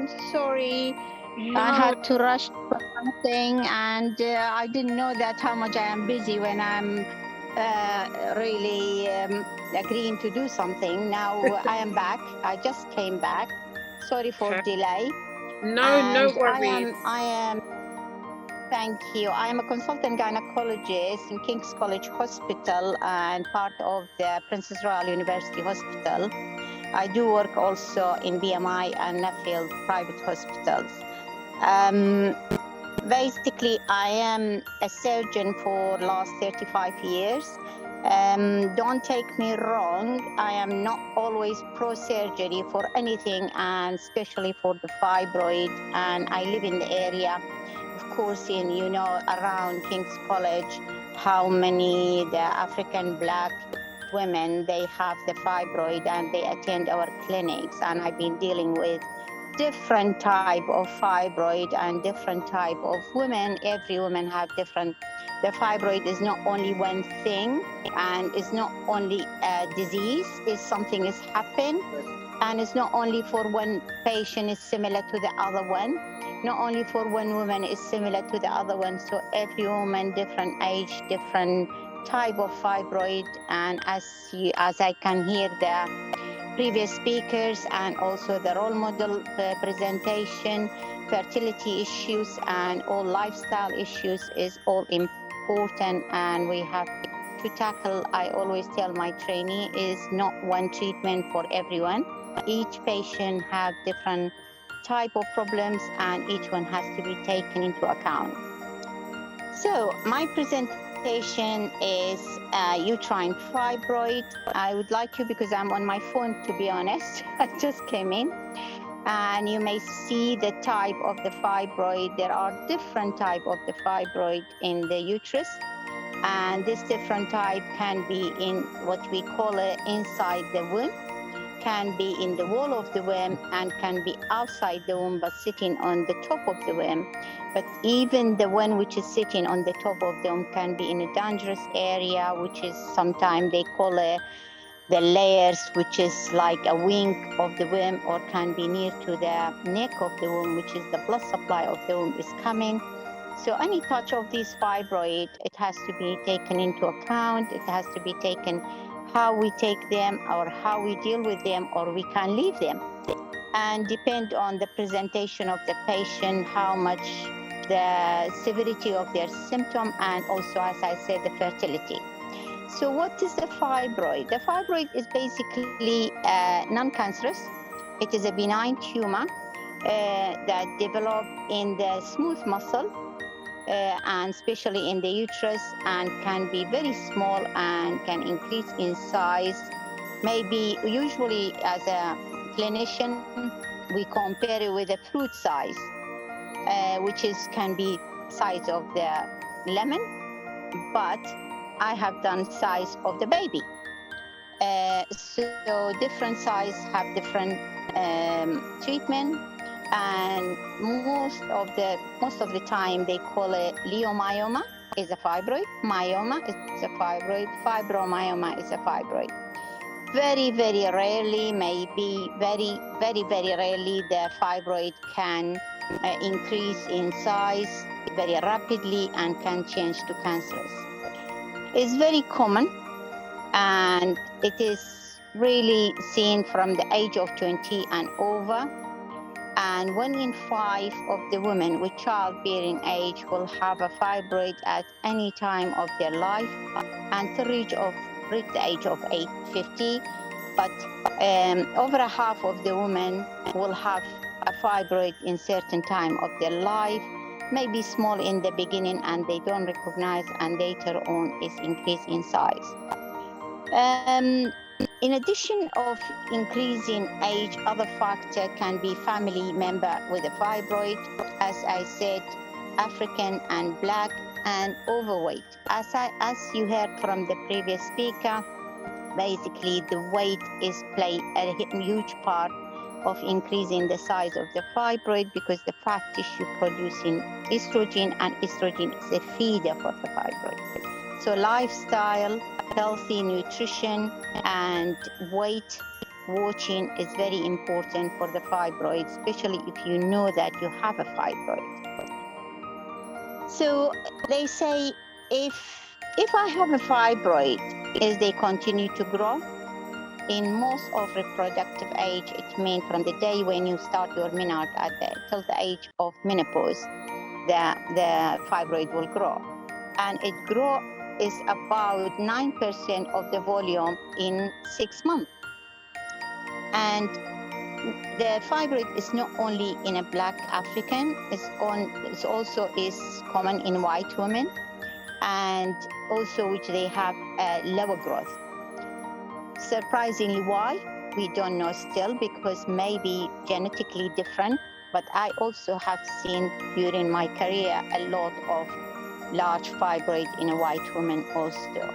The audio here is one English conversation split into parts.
I'm sorry. I No, had to rush for something, and I didn't know that how much I am busy when I'm really agreeing to do something. Now I am back. I just came back. Sorry for okay. delay. No And worries. I am. Thank you. I am a consultant gynecologist in King's College Hospital and part of the Princess Royal University Hospital. I do work also in BMI and Nuffield private hospitals. Basically, I am a surgeon for last 35 years. Don't take me wrong. I am not always pro-surgery for anything, and especially for the fibroid. And I live in the area, of course, around King's College, how many the African Black women, they have the fibroid and they attend our clinics. And I've been dealing with different type of fibroid and different type of women. Every woman have different. The fibroid is not only one thing, and it's not only a disease. It's something is happened, and it's not only for one patient is similar to the other one. Not only for one woman is similar to the other one. So every woman, different age, different type of fibroid. And as I can hear the previous speakers and also the role model presentation, fertility issues and all lifestyle issues is all important, and we have to tackle. I always tell my trainee is not one treatment for everyone. Each patient have different type of problems, and each one has to be taken into account. So my presentation is uterine fibroid. I would like you, because I'm on my phone, to be honest. I just came in. And you may see the type of the fibroid. There are different type of the fibroid in the uterus. And this different type can be in what we call it inside the womb, can be in the wall of the womb, and can be outside the womb but sitting on the top of the womb. But even the one which is sitting on the top of the womb can be in a dangerous area, which is sometimes they call it the layers, which is like a wing of the womb, or can be near to the neck of the womb, which is the blood supply of the womb is coming. So any touch of these fibroid, it has to be taken into account. It has to be taken how we take them or how we deal with them, or we can leave them. And depend on the presentation of the patient, how much the severity of their symptom, and also, as I said, the fertility. So what is the fibroid? The fibroid is basically non-cancerous. It is a benign tumor that develops in the smooth muscle, and especially in the uterus, and can be very small and can increase in size. Maybe usually as a clinician, we compare it with a fruit size, which can be size of the lemon, but I have done size of the baby. So different size have different treatment, and most of the time they call it leiomyoma is a fibroid, myoma is a fibroid, fibromyoma is a fibroid. Very, very rarely, maybe very, very, very rarely, the fibroid can increase in size very rapidly and can change to cancerous. It's very common, and it is really seen from the age of 20 and over. And 1 in 5 of the women with childbearing age will have a fibroid at any time of their life until reach the age of 50. But over a half of the women will have a fibroid in certain time of their life, maybe small in the beginning and they don't recognize, and later on is increased in size. In addition of increasing age, other factor can be family member with a fibroid. As I said, African and Black and overweight. As you heard from the previous speaker, basically the weight is play a huge part of increasing the size of the fibroid, because the fat tissue producing estrogen, and estrogen is a feeder for the fibroid. So lifestyle, healthy nutrition, and weight watching is very important for the fibroid, especially if you know that you have a fibroid. So they say if I have a fibroid, as they continue to grow, in most of reproductive age, it means from the day when you start your menarche till the age of menopause, the fibroid will grow. And it is about 9% of the volume in 6 months. And the fibroid is not only in a Black African, it's also is common in white women, and also which they have a lower growth. Surprisingly, why? We don't know still, because maybe genetically different, but I also have seen during my career a lot of large fibroid in a white woman also.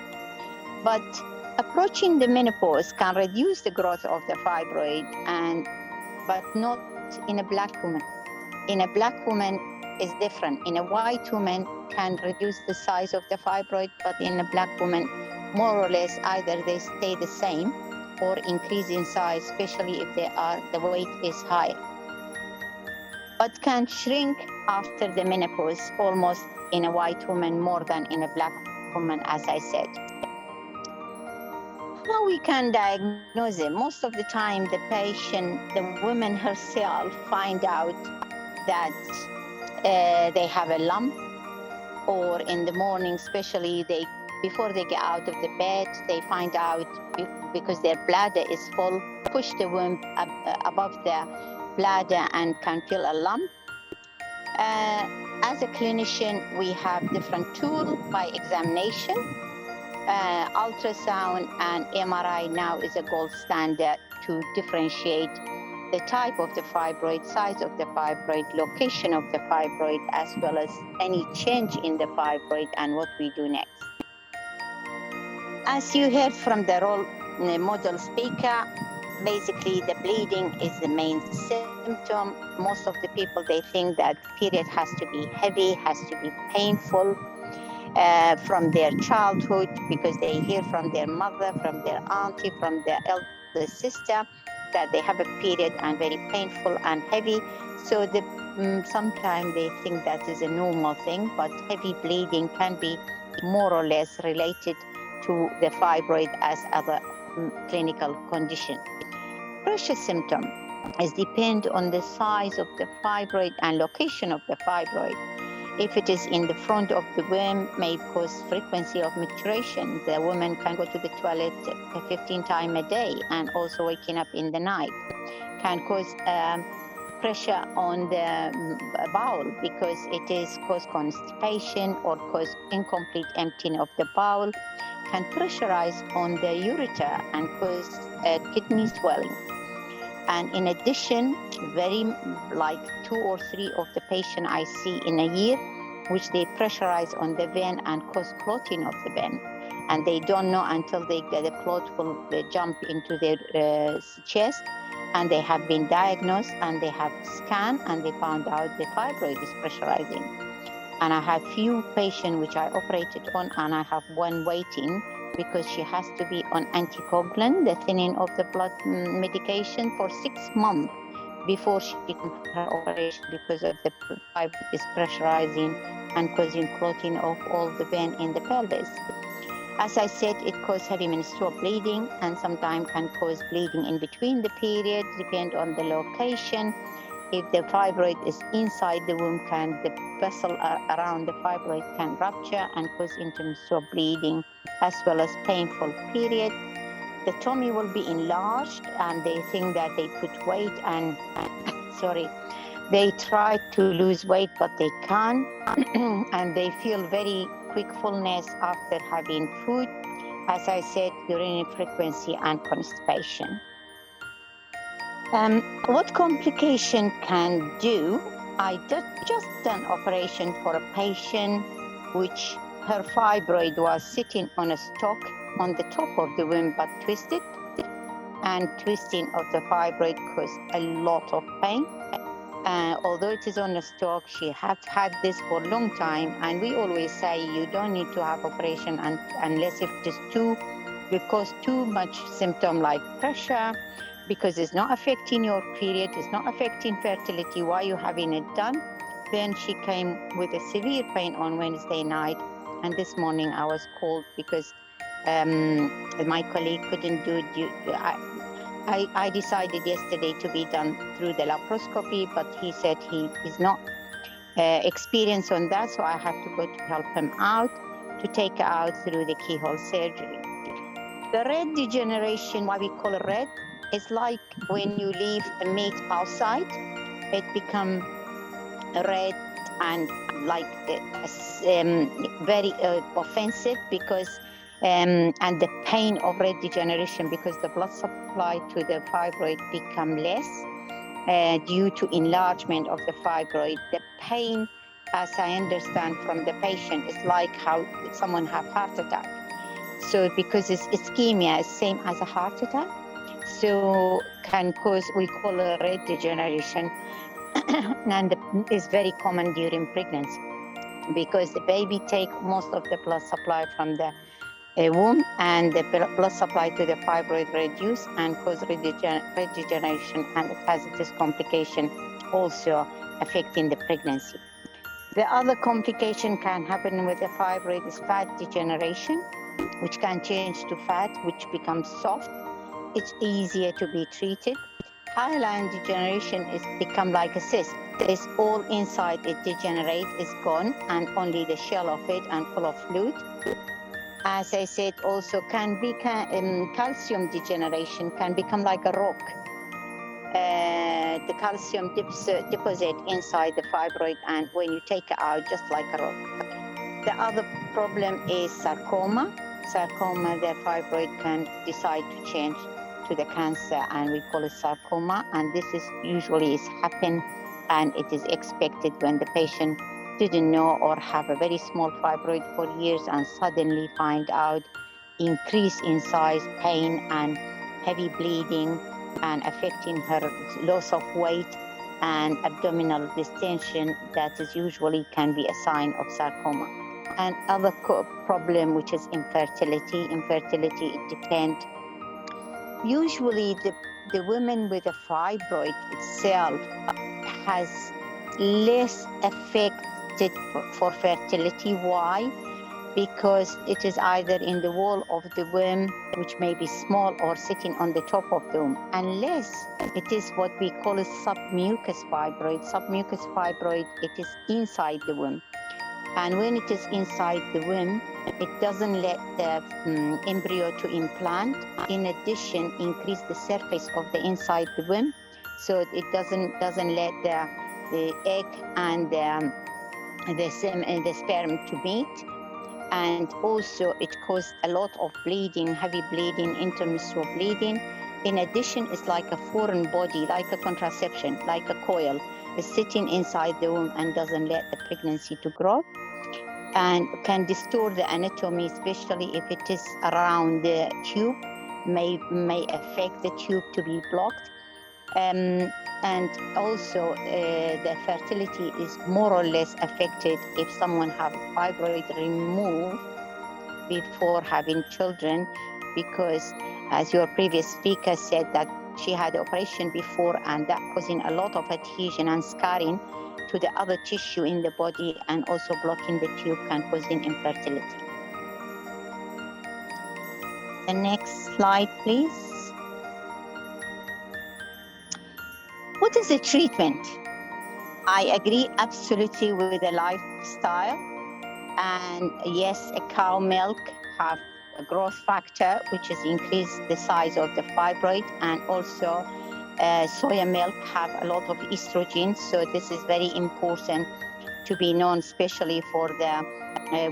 But approaching the menopause can reduce the growth of the fibroid, but not in a Black woman. In a Black woman is different. In a white woman can reduce the size of the fibroid, but in a Black woman, more or less, either they stay the same or increase in size, especially if the weight is higher. But can shrink after the menopause, almost in a white woman more than in a Black woman, as I said. How we can diagnose it? Most of the time, the patient, the woman herself, find out that they have a lump, or in the morning, especially before they get out of the bed, they find out because their bladder is full, push the womb above the bladder and can feel a lump. As a clinician, we have different tools by examination. Ultrasound and MRI now is a gold standard to differentiate the type of the fibroid, size of the fibroid, location of the fibroid, as well as any change in the fibroid and what we do next. As you heard from the role model speaker, basically the bleeding is the main symptom. Most of the people, they think that period has to be heavy, has to be painful from their childhood, because they hear from their mother, from their auntie, from their elder sister, that they have a period and very painful and heavy. So sometimes they think that is a normal thing, but heavy bleeding can be more or less related to the fibroid as other clinical condition. Pressure symptom is depend on the size of the fibroid and location of the fibroid. If it is in the front of the womb, may cause frequency of maturation. The woman can go to the toilet 15 times a day and also waking up in the night. Can cause pressure on the bowel, because it is cause constipation or cause incomplete emptying of the bowel. Can pressurize on the ureter and cause kidney swelling. And in addition, very like 2 or 3 of the patients I see in a year, which they pressurize on the vein and cause clotting of the vein. And they don't know until the clot will jump into their chest, and they have been diagnosed and they have scanned and they found out the fibroid is pressurizing. And I have few patients which I operated on, and I have one waiting, because she has to be on anticoagulant, the thinning of the blood medication, for 6 months before she can have her operation, because of the fibroid is pressurizing and causing clotting of all the vein in the pelvis. As I said, it causes heavy menstrual bleeding, and sometimes can cause bleeding in between the periods, depend on the location. If the fibroid is inside the womb, the vessel around the fibroid can rupture and cause intermenstrual bleeding, as well as painful period. The tummy will be enlarged, and they think that they put weight and they try to lose weight, but they can't. And they feel very quick fullness after having food, as I said, urinary frequency and constipation. What complication can do? I just done operation for a patient which her fibroid was sitting on a stalk on the top of the womb, but twisted, and twisting of the fibroid caused a lot of pain. Although it is on a stalk, she has had this for a long time, and we always say you don't need to have operation unless if it is it cause too much symptom like pressure, because it's not affecting your period, it's not affecting fertility, why are you having it done? Then she came with a severe pain on Wednesday night, and this morning I was called because my colleague couldn't do it. I decided yesterday to be done through the laparoscopy, but he said he is not experienced on that, so I have to go to help him out to take her out through the keyhole surgery. The red degeneration, why we call it red, is like when you leave the meat outside, it becomes red and like very offensive because and the pain of red degeneration because the blood supply to the fibroid become less due to enlargement of the fibroid. The pain, as I understand from the patient, is like how someone have heart attack. So because it's ischemia, it's same as a heart attack. So can cause, we call it red degeneration, and is very common during pregnancy because the baby take most of the blood supply from the womb, and the blood supply to the fibroid reduce and cause red degeneration, and it has this complication also affecting the pregnancy. The other complication can happen with the fibroid is fat degeneration, which can change to fat, which becomes soft. It's easier to be treated. Hyaline degeneration is become like a cyst. It's all inside, it degenerate, is gone, and only the shell of it and full of fluid. As I said, also can be calcium degeneration can become like a rock. The calcium deposit inside the fibroid, and when you take it out, just like a rock. The other problem is sarcoma. Sarcoma, the fibroid can decide to change to the cancer, and we call it sarcoma. And this is usually is happen, and it is expected when the patient didn't know or have a very small fibroid for years and suddenly find out increase in size, pain, and heavy bleeding, and affecting her loss of weight and abdominal distension. That is usually can be a sign of sarcoma. And other problem, which is infertility. Infertility, it depends. Usually the women with a fibroid itself has less affected for fertility. Why? Because it is either in the wall of the womb, which may be small, or sitting on the top of the womb, unless it is what we call a submucous fibroid. Submucous fibroid, it is inside the womb. And when it is inside the womb, it doesn't let the embryo to implant. In addition, increase the surface of the inside the womb, so it doesn't let the egg and the sperm to meet. And also it causes a lot of bleeding, heavy bleeding, intermenstrual bleeding. In addition, it's like a foreign body, like a contraception, like a coil, is sitting inside the womb and doesn't let the pregnancy to grow, and can distort the anatomy, especially if it is around the tube, may affect the tube to be blocked. And also the fertility is more or less affected if someone have fibroid removed before having children, because as your previous speaker said that she had operation before, and that causing a lot of adhesion and scarring to the other tissue in the body, and also blocking the tube can causing infertility. The next slide, please. What is the treatment? I agree absolutely with the lifestyle. And yes, a cow milk have a growth factor, which is increase the size of the fibroid, and also soya milk have a lot of estrogen. So this is very important to be known, especially for the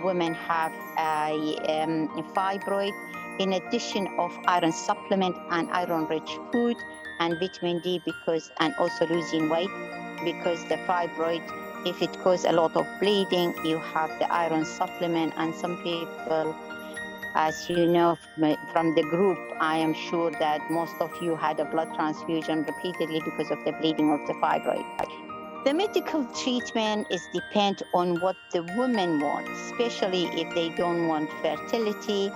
women have a fibroid. In addition of iron supplement and iron-rich food and vitamin D, because and also losing weight, because the fibroid, if it causes a lot of bleeding, you have the iron supplement. And some people, as you know from the group, I am sure that most of you had a blood transfusion repeatedly because of the bleeding of the fibroid. The medical treatment is depend on what the woman wants, especially if they don't want fertility.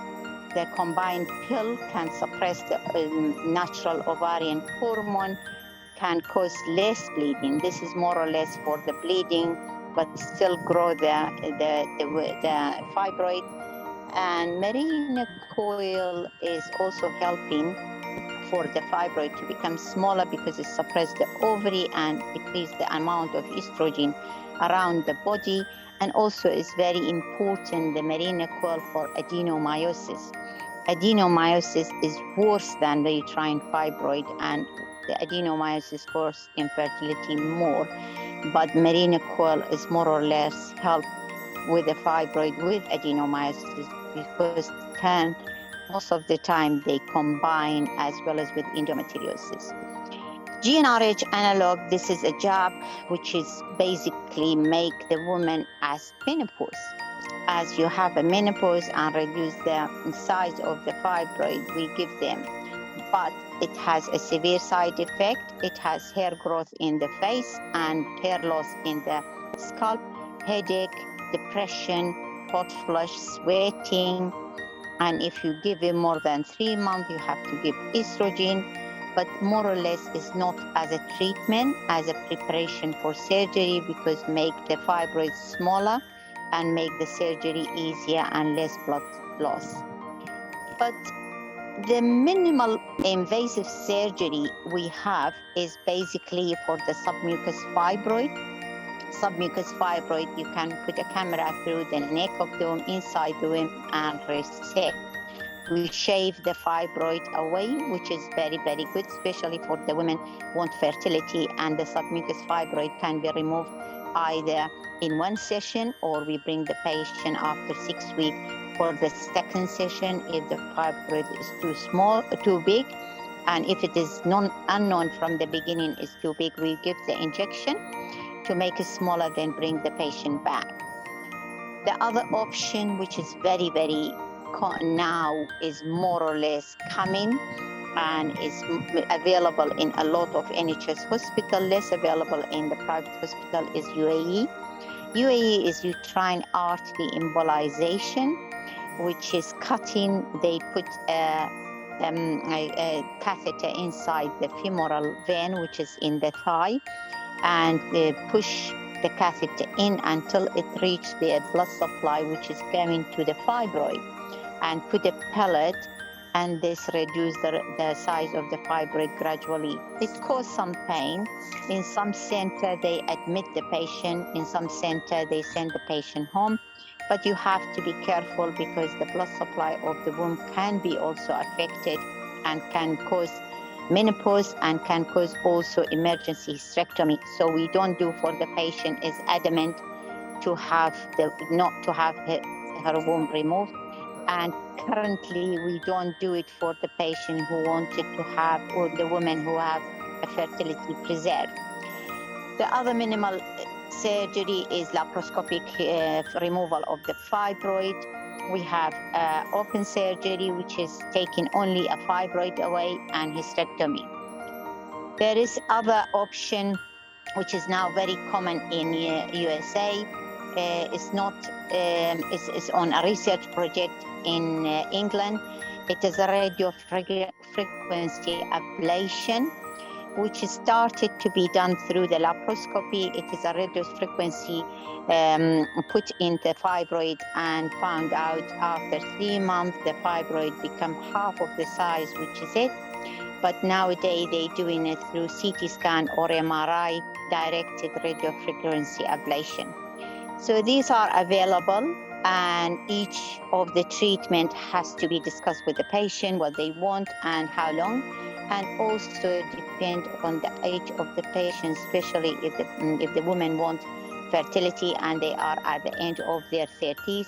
the combined pill can suppress the natural ovarian hormone, can cause less bleeding. This is more or less for the bleeding, but still grow the fibroid. And marine coil is also helping for the fibroid to become smaller because it suppresses the ovary and decrease the amount of estrogen around the body. And also is very important, the marine coil, for adenomyosis. Adenomyosis is worse than the uterine fibroid, and the adenomyosis causes infertility more. But marine coil is more or less help with the fibroid with adenomyosis because most of the time they combine as well as with endometriosis. GnRH analog, this is a jab which is basically make the woman as menopause. As you have a menopause and reduce the size of the fibroid, we give them. But it has a severe side effect. It has hair growth in the face and hair loss in the scalp, headache, depression, hot flush, sweating. And if you give it more than 3 months, you have to give estrogen, but more or less is not as a treatment, as a preparation for surgery, because make the fibroids smaller and make the surgery easier and less blood loss. But the minimal invasive surgery we have is basically for the submucous fibroid. Submucous fibroid, you can put a camera through the neck of the womb, inside the womb, and resect. We shave the fibroid away, which is very, very good, especially for the women who want fertility. And the submucous fibroid can be removed either in one session, or we bring the patient after 6 weeks for the second session if the fibroid is too small, too big. And if it is unknown from the beginning is too big, we give the injection to make it smaller, then bring the patient back. The other option, which is very, very now is more or less coming and is available in a lot of NHS hospital, less available in the private hospital, is UAE. UAE is uterine artery embolization, which is cutting. They put a catheter inside the femoral vein, which is in the thigh, and they push the catheter in until it reaches the blood supply, which is going to the fibroid, and put a pellet, and this reduces the size of the fibroid gradually. It causes some pain. In some center, they admit the patient. In some center, they send the patient home. But you have to be careful because the blood supply of the womb can be also affected and can cause menopause and can cause also emergency hysterectomy. So we don't do for the patient is adamant to have not to have her womb removed. And currently we don't do it for the patient who wanted to have, or the women who have a fertility preserved. The other minimal surgery is laparoscopic removal of the fibroid. We have open surgery, which is taking only a fibroid away, and hysterectomy. There is other option, which is now very common in USA. It's it's on a research project in England. It is a radio frequency ablation, which started to be done through the laparoscopy. It is a radio frequency put in the fibroid, and found out after 3 months the fibroid become half of the size, which is it. But nowadays they're doing it through CT scan or MRI, directed radio frequency ablation. So these are available, and each of the treatment has to be discussed with the patient, what they want and how long, and also depend on the age of the patient, especially if the women want fertility and they are at the end of their 30s.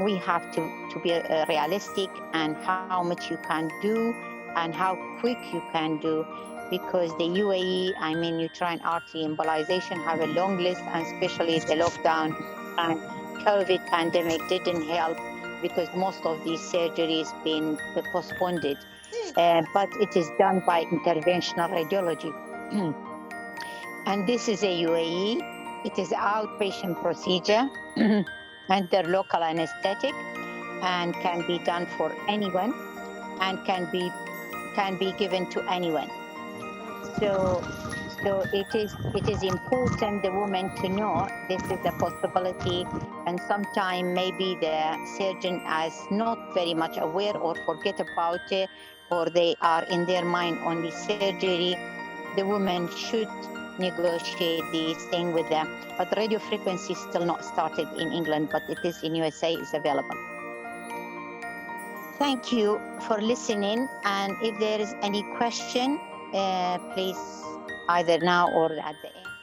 We have to be realistic and how much you can do and how quick you can do, because the UAE, uterine artery embolization, have a long list, and especially the lockdown and COVID pandemic didn't help because most of these surgeries been postponed. But it is done by interventional radiology. And this is a UAE. It is an outpatient procedure under local anesthetic. and can be done for anyone and can be given to anyone. So it is important the woman to know this is a possibility, and sometimes maybe the surgeon is not very much aware or forget about it, or they are in their mind only surgery. The woman should negotiate this thing with them. But radio frequency is still not started in England, but it is in USA, is available. Thank you for listening. And if there is any question, please either now or at the end.